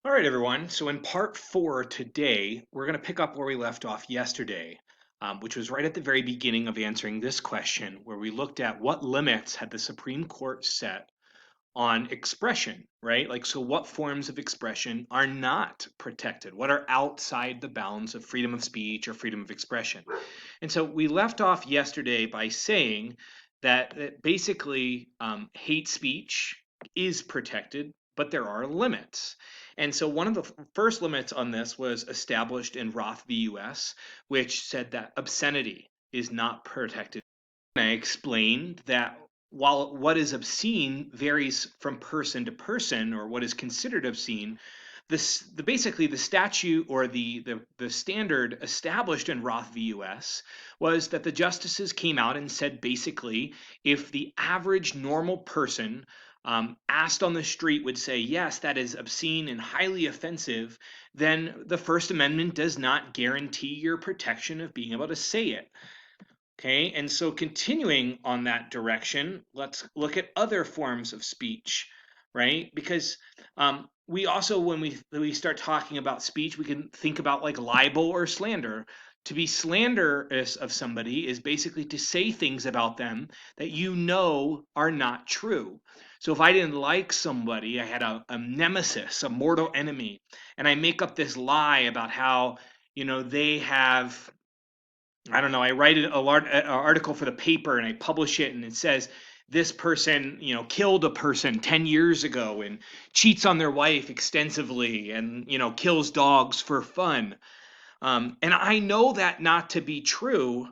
All right, everyone. So in part four today, we're going to pick up where we left off yesterday, which was right at the very beginning of answering this question, where we looked at what limits had the Supreme Court set on expression, right? Like, so what forms of expression are not protected? What are outside the bounds of freedom of speech or freedom of expression? And so we left off yesterday by saying that basically hate speech is protected, but there are limits. And so one of the first limits on this was established in Roth v. US, which said that obscenity is not protected. And I explained that while what is obscene varies from person to person, or what is considered obscene, basically the statute or the standard established in Roth v. US was that the justices came out and said basically if the average normal person asked on the street would say, yes, that is obscene and highly offensive, then the First Amendment does not guarantee your protection of being able to say it. Okay, and so continuing on that direction, let's look at other forms of speech, right? Because we also, when we start talking about speech, we can think about like libel or slander. To be slanderous of somebody is basically to say things about them that you know are not true. So if I didn't like somebody, I had a nemesis, a mortal enemy, and I make up this lie about how, they have, I don't know, I write an article for the paper and I publish it and it says this person, killed a person 10 years ago and cheats on their wife extensively and, kills dogs for fun. And I know that not to be true.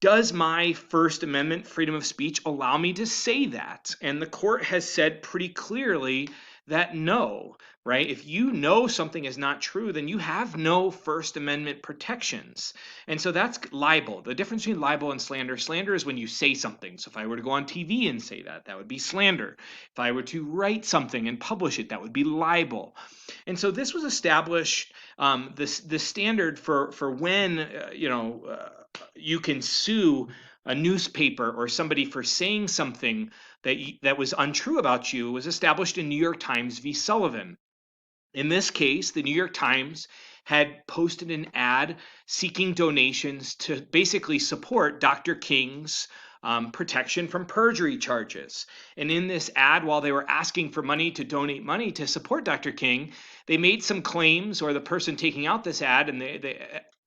Does my First Amendment freedom of speech allow me to say that? And the court has said pretty clearly that no, right? If you know something is not true, then you have no First Amendment protections. And so that's libel. The difference between libel and slander is when you say something. So if I were to go on TV and say that, that would be slander. If I were to write something and publish it, that would be libel. And so this was established, the standard for when, you can sue a newspaper or somebody for saying something that was untrue about you was established in New York Times v. Sullivan. In this case, the New York Times had posted an ad seeking donations to basically support Dr. King's protection from perjury charges. And in this ad, while they were asking for money to donate money to support Dr. King, they made some claims, or the person taking out this ad and the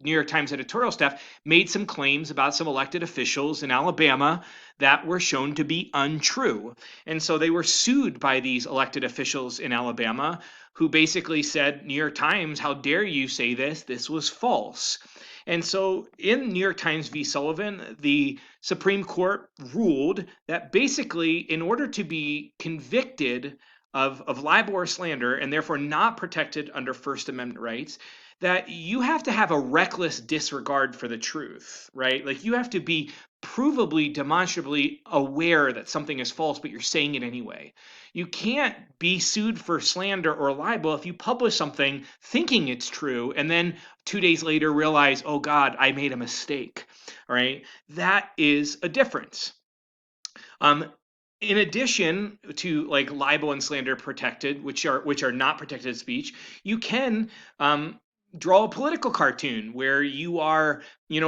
New York Times editorial staff made some claims about some elected officials in Alabama that were shown to be untrue. And so they were sued by these elected officials in Alabama who basically said, New York Times, how dare you say this? This was false. And so in New York Times v. Sullivan, the Supreme Court ruled that basically in order to be convicted of libel or slander and therefore not protected under First Amendment rights, that you have to have a reckless disregard for the truth, right? Like you have to be provably, demonstrably aware that something is false, but you're saying it anyway. You can't be sued for slander or libel if you publish something thinking it's true and then 2 days later realize, oh God, I made a mistake, all right? That is a difference. In addition to like libel and slander protected, which are not protected speech, you can draw a political cartoon where you are,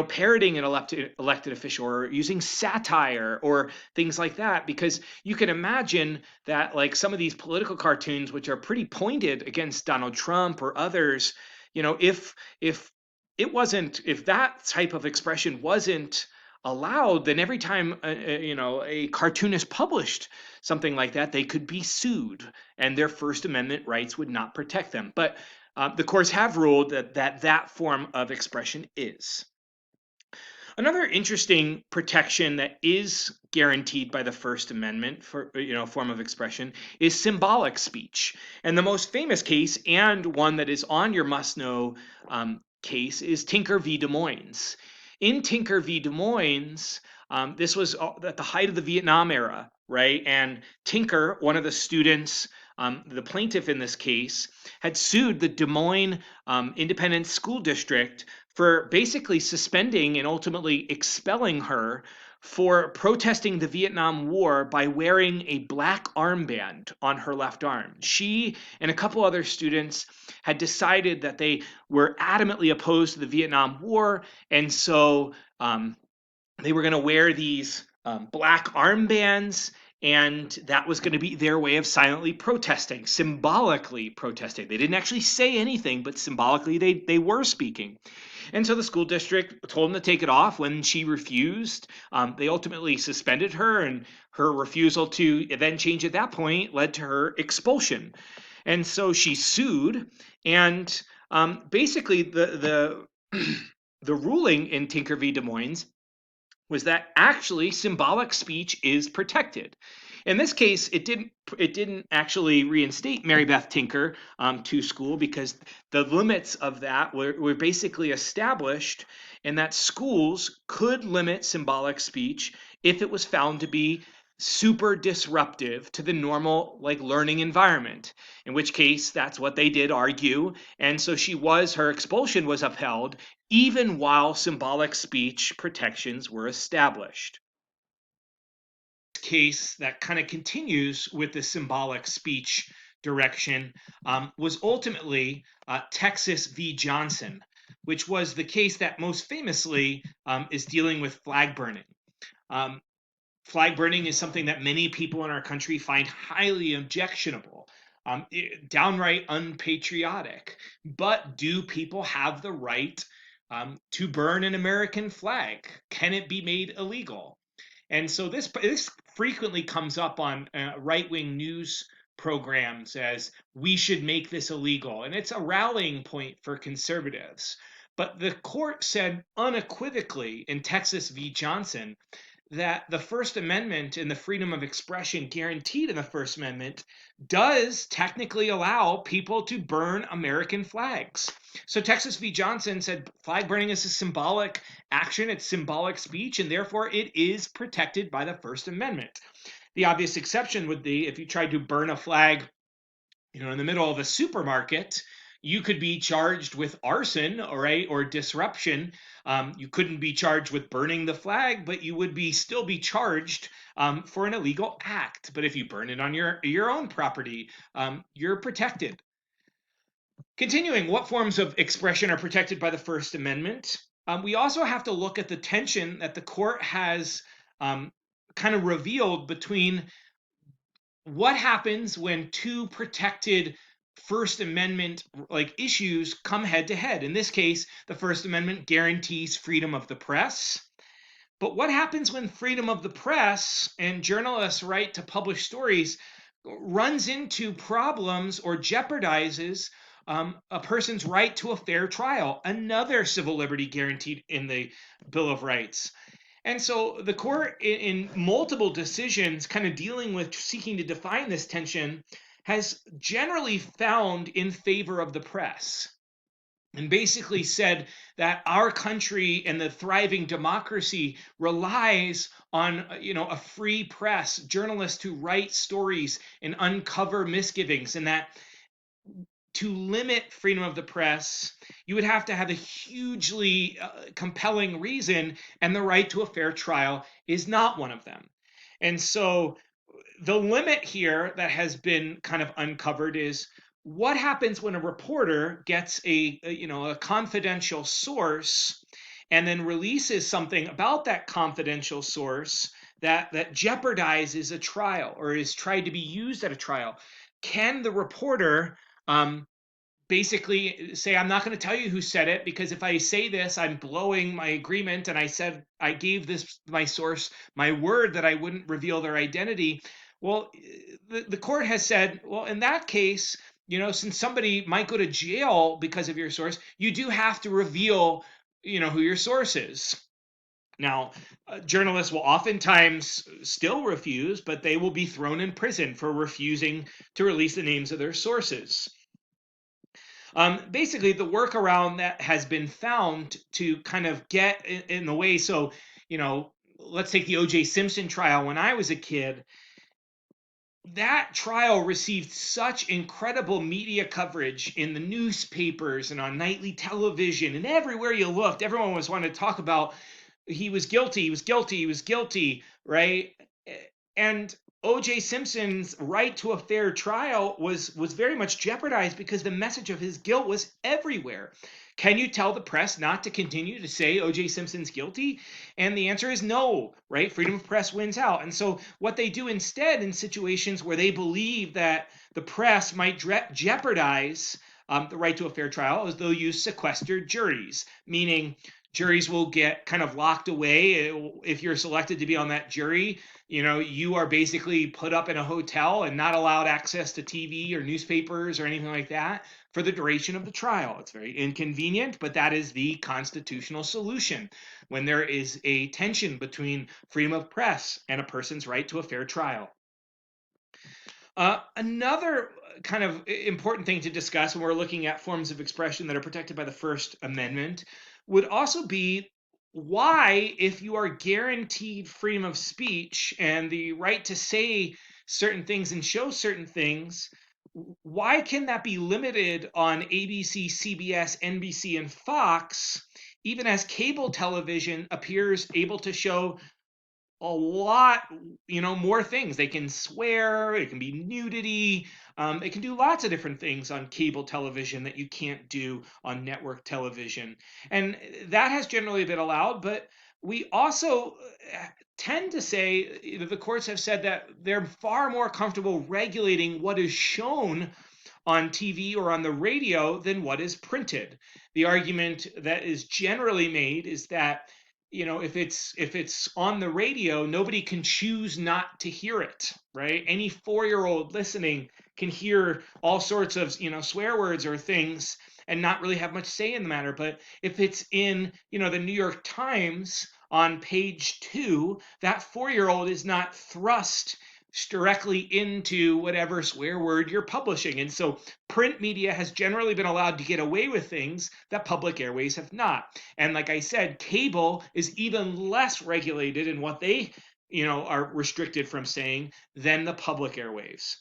parroting an elected official or using satire or things like that, because you can imagine that like some of these political cartoons, which are pretty pointed against Donald Trump or others, if that type of expression wasn't allowed, then every time a cartoonist published something like that, they could be sued, and their First Amendment rights would not protect them. But the courts have ruled that form of expression is. Another interesting protection that is guaranteed by the First Amendment for form of expression is symbolic speech. And the most famous case, and one that is on your must-know case, is Tinker v. Des Moines. In Tinker v. Des Moines, this was at the height of the Vietnam era, right? And Tinker, one of the students, the plaintiff in this case, had sued the Des Moines Independent School District for basically suspending and ultimately expelling her for protesting the Vietnam War by wearing a black armband on her left arm. She and a couple other students had decided that they were adamantly opposed to the Vietnam War, and so they were going to wear these black armbands, and that was going to be their way of silently protesting, symbolically protesting. They didn't actually say anything, but symbolically they were speaking. And so the school district told them to take it off. When she refused, they ultimately suspended her, and her refusal to then change at that point led to her expulsion. And so she sued, and basically the ruling in Tinker v. Des Moines was that actually symbolic speech is protected. In this case, it didn't actually reinstate Mary Beth Tinker to school, because the limits of that were basically established, and that schools could limit symbolic speech if it was found to be super disruptive to the normal learning environment, in which case that's what they did argue. And so her expulsion was upheld even while symbolic speech protections were established. Case that kind of continues with the symbolic speech direction was ultimately Texas v. Johnson, which was the case that most famously is dealing with flag burning. Flag burning is something that many people in our country find highly objectionable, downright unpatriotic. But do people have the right to burn an American flag? Can it be made illegal? And so this frequently comes up on right-wing news programs as we should make this illegal. And it's a rallying point for conservatives. But the court said unequivocally in Texas v. Johnson that the First Amendment and the freedom of expression guaranteed in the First Amendment does technically allow people to burn American flags. So Texas v. Johnson said flag burning is a symbolic action, it's symbolic speech, and therefore it is protected by the First Amendment. The obvious exception would be if you tried to burn a flag, in the middle of a supermarket, you could be charged with arson, right, or disruption. You couldn't be charged with burning the flag, but you would still be charged for an illegal act. But if you burn it on your own property, you're protected. Continuing, what forms of expression are protected by the First Amendment? We also have to look at the tension that the court has kind of revealed between what happens when two protected First Amendment issues come head to head. In this case, the First Amendment guarantees freedom of the press. But what happens when freedom of the press and journalists' right to publish stories runs into problems or jeopardizes a person's right to a fair trial, another civil liberty guaranteed in the Bill of Rights? And so the court, in multiple decisions kind of dealing with seeking to define this tension, has generally found in favor of the press, and basically said that our country and the thriving democracy relies on a free press, journalists who write stories and uncover misgivings, and that to limit freedom of the press, you would have to have a hugely compelling reason, and the right to a fair trial is not one of them. And so the limit here that has been kind of uncovered is what happens when a reporter gets a confidential source and then releases something about that confidential source that jeopardizes a trial or is tried to be used at a trial. Can the reporter basically say, I'm not going to tell you who said it, because if I say this, I'm blowing my agreement, and I gave my source my word that I wouldn't reveal their identity? Well, the court has said, well, in that case, since somebody might go to jail because of your source, you do have to reveal, who your source is. Now, journalists will oftentimes still refuse, but they will be thrown in prison for refusing to release the names of their sources. Basically, the workaround that has been found to kind of get in the way. So, let's take the O.J. Simpson trial. When I was a kid, that trial received such incredible media coverage in the newspapers and on nightly television, and everywhere you looked, everyone was wanting to talk about he was guilty, he was guilty, he was guilty, right? And O.J. Simpson's right to a fair trial was very much jeopardized because the message of his guilt was everywhere. Can you tell the press not to continue to say O.J. Simpson's guilty? And the answer is no, right? Freedom of press wins out. And so what they do instead in situations where they believe that the press might jeopardize the right to a fair trial is they'll use sequestered juries, meaning juries will get kind of locked away. If you're selected to be on that jury, you are basically put up in a hotel and not allowed access to TV or newspapers or anything like that for the duration of the trial. It's very inconvenient, but that is the constitutional solution when there is a tension between freedom of press and a person's right to a fair trial. Another kind of important thing to discuss when we're looking at forms of expression that are protected by the First Amendment would also be why, if you are guaranteed freedom of speech and the right to say certain things and show certain things, why can that be limited on ABC, CBS, NBC, and Fox, even as cable television appears able to show a lot, more things? They can swear, it can be nudity, it can do lots of different things on cable television that you can't do on network television. And that has generally been allowed, but we also tend to say, the courts have said that they're far more comfortable regulating what is shown on TV or on the radio than what is printed. The argument that is generally made is that if it's on the radio, nobody can choose not to hear it, right? Any 4-year-old listening can hear all sorts of swear words or things and not really have much say in the matter. But if it's in the New York Times on page 2, that 4-year-old is not thrust directly into whatever swear word you're publishing. And so print media has generally been allowed to get away with things that public airways have not. And like I said, cable is even less regulated in what they are restricted from saying than the public airwaves.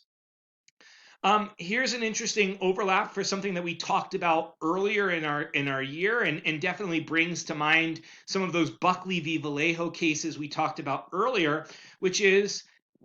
Here's an interesting overlap for something that we talked about earlier in our year, and definitely brings to mind some of those Buckley v. Vallejo cases we talked about earlier, which is,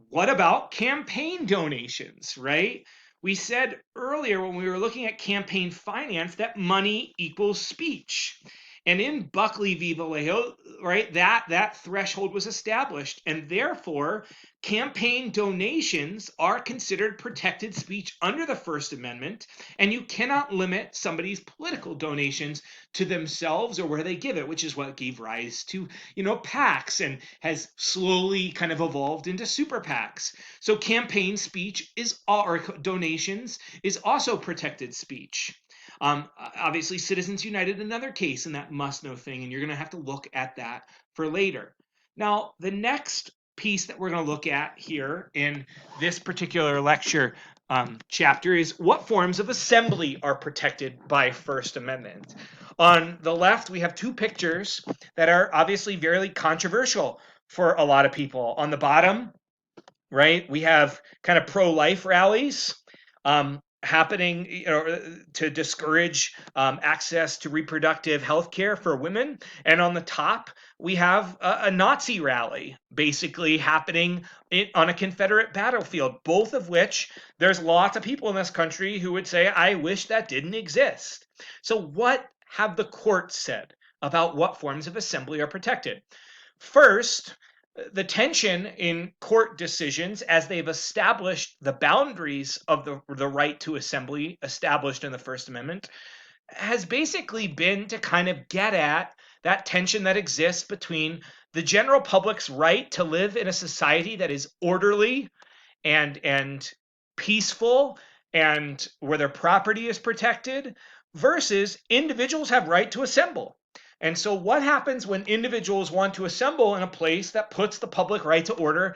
what about campaign donations, right? We said earlier when we were looking at campaign finance that money equals speech. And in Buckley v. Vallejo, right, that threshold was established, and therefore campaign donations are considered protected speech under the First Amendment, and you cannot limit somebody's political donations to themselves or where they give it, which is what gave rise to, PACs and has slowly kind of evolved into super PACs. So campaign speech or donations is also protected speech. Obviously, Citizens United, another case in that must-know thing, and you're going to have to look at that for later. Now, the next piece that we're going to look at here in this particular lecture chapter is what forms of assembly are protected by First Amendment. On the left, we have two pictures that are obviously very controversial for a lot of people. On the bottom, right, we have kind of pro-life rallies happening to discourage access to reproductive health care for women. And on the top, we have a Nazi rally basically happening on a Confederate battlefield, both of which there's lots of people in this country who would say, I wish that didn't exist. So what have the courts said about what forms of assembly are protected? First, the tension in court decisions as they've established the boundaries of the right to assembly established in the First Amendment has basically been to kind of get at that tension that exists between the general public's right to live in a society that is orderly and peaceful and where their property is protected versus individuals have right to assemble. And so what happens when individuals want to assemble in a place that puts the public right to order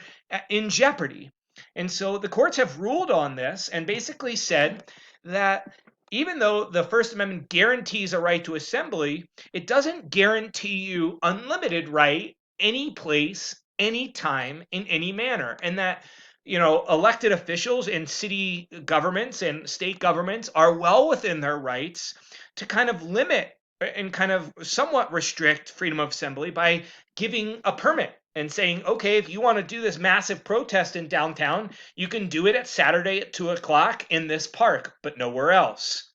in jeopardy? And so the courts have ruled on this and basically said that even though the First Amendment guarantees a right to assembly, it doesn't guarantee you unlimited right any place, any time, in any manner. And that elected officials in city governments and state governments are well within their rights to kind of limit and kind of somewhat restrict freedom of assembly by giving a permit and saying, okay, if you want to do this massive protest in downtown, you can do it at Saturday at 2 o'clock in this park, but nowhere else.